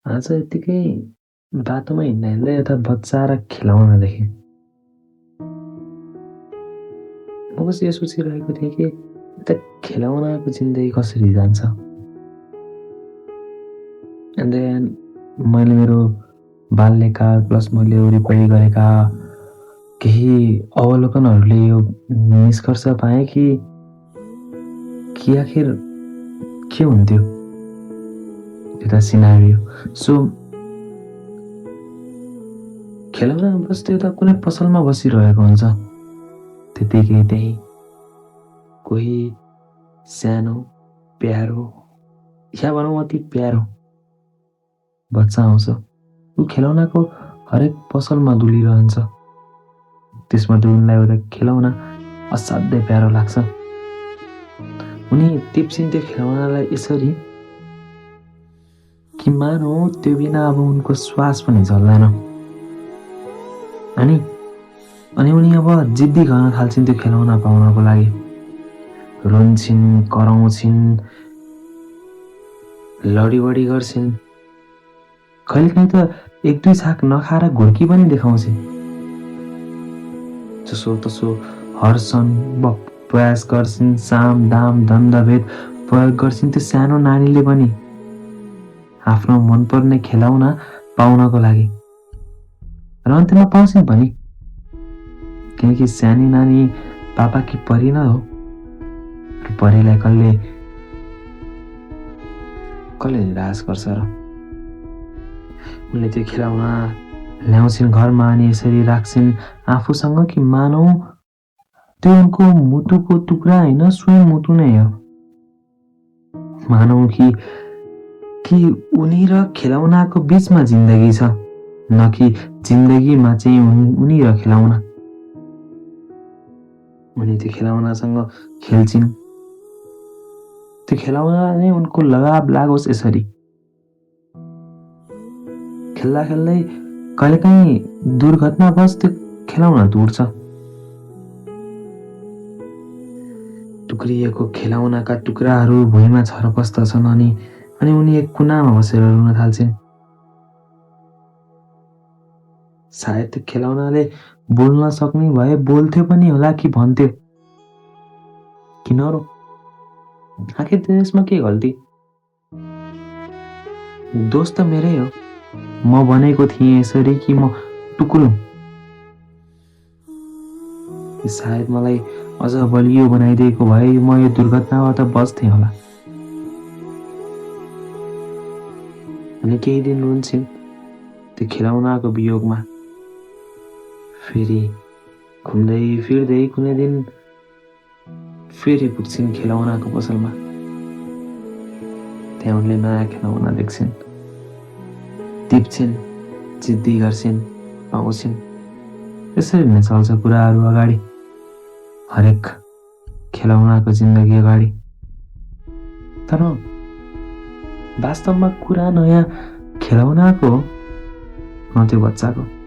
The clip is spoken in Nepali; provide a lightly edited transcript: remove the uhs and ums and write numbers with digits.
आज यत्तिकै बाटोमा हिँड्दा हिँड्दै एउटा बच्चा र खेलौना देखेँ। म बस यो सोचिरहेको थिएँ कि एउटा खेलौनाको जिन्दगी कसरी जान्छ? एन्ड देन मैले मेरो बाल्यकाल प्लस मैले वरिपरि गरेका केही अवलोकनहरूले यो निष्कर्ष पाएँ कि आखिर के हुन्थ्यो एउटा सिनारियो। सो खेलौना बस त्यो त कुनै पसलमा बसिरहेको हुन्छ। त्यतिकै त्यहीँ कोही सानो, प्यारो या भनौँ अति प्यारो बच्चा आउँछ। ऊ खेलौनाको हरेक पसलमा डुलिरहन्छ। त्यसमध्ये उनलाई एउटा खेलौना असाध्यै प्यारो लाग्छ। उनी टिप्सिन्थ्यो खेलौनालाई यसरी कि मानौ त्यो बिना अब उनको श्वास पनि चल्दैन। अनि उनी अब जिद्दी गर्न थाल्छिन् त्यो खेलौना पाउनको लागि। रुन्छिन्, कराउँछिन्, लडीबडी गर्छिन्। कहिलेकाहीँ त एक दुई छाक नखाएर घुर्की पनि देखाउँछिन्। जसोतसो हर्षन्, प्रयास गर्छिन्, साम दाम दण्डभेद प्रयोग गर्छिन् त्यो सानो नानीले पनि आफ्नो मनपर्ने खेलौना पाउनको लागि। र अन्त्यमा पाउँछिन् पनि, किनकि सानी नानी पापाकी परी न हो। परीलाई कसले निराश गर्छ र? उनले त्यो खेलौना ल्याउँछिन् घरमा अनि यसरी राख्छिन् आफूसँग कि मानौ त्यो उनको मुटुको टुक्रा होइन, स्वयं मुटु नै हो। मानौ कि उनी र खेलौनाको बीचमा जिन्दगी छ, न कि जिन्दगीमा चाहिँ उनी र खेलौना। उनी त्यो खेलौनासँग खेल्छिन्। त्यो खेलौना नै उनको लगाव लागोस् यसरी। खेल्दा खेल्दै कहिलेकाहीँ दुर्घटनावश त्यो खेलौना टुट्छ। टुक्रिएको खेलौनाका टुक्राहरू भुइँमा छरपस्तछन् अनि उनी एक कुनामा बसेर रुन थाल्छिन्। सायद त्यो खेलौनाले बोल्न सक्ने भए बोल्थ्यो पनि होला कि भन्थ्यो, किन र? आखिर त्यसमा के गल्ती? दोष त मेरै हो। म भनेको थिएँ यसरी कि म टुक्रुँ। सायद मलाई अझ बलियो बनाइदिएको भए म यो दुर्घटनाबाट बच्थेँ होला। अनि केही दिन रुन्छिन् त्यो खेलौनाको वियोगमा। फेरि घुम्दै फिर्दै कुनै दिन फेरि पुग्छिन् खेलौनाको पसलमा। त्यहाँ उनले नयाँ खेलौना देख्छिन्, टिप्छिन्, जिद्दी गर्छिन्, पाउँछिन्। यसरी नै चल्छ कुराहरू अगाडि, हरेक खेलौनाको जिन्दगी अगाडि। तर वास्तवमा कुरा नयाँ खेलौनाको हो, न त्यो बच्चाको।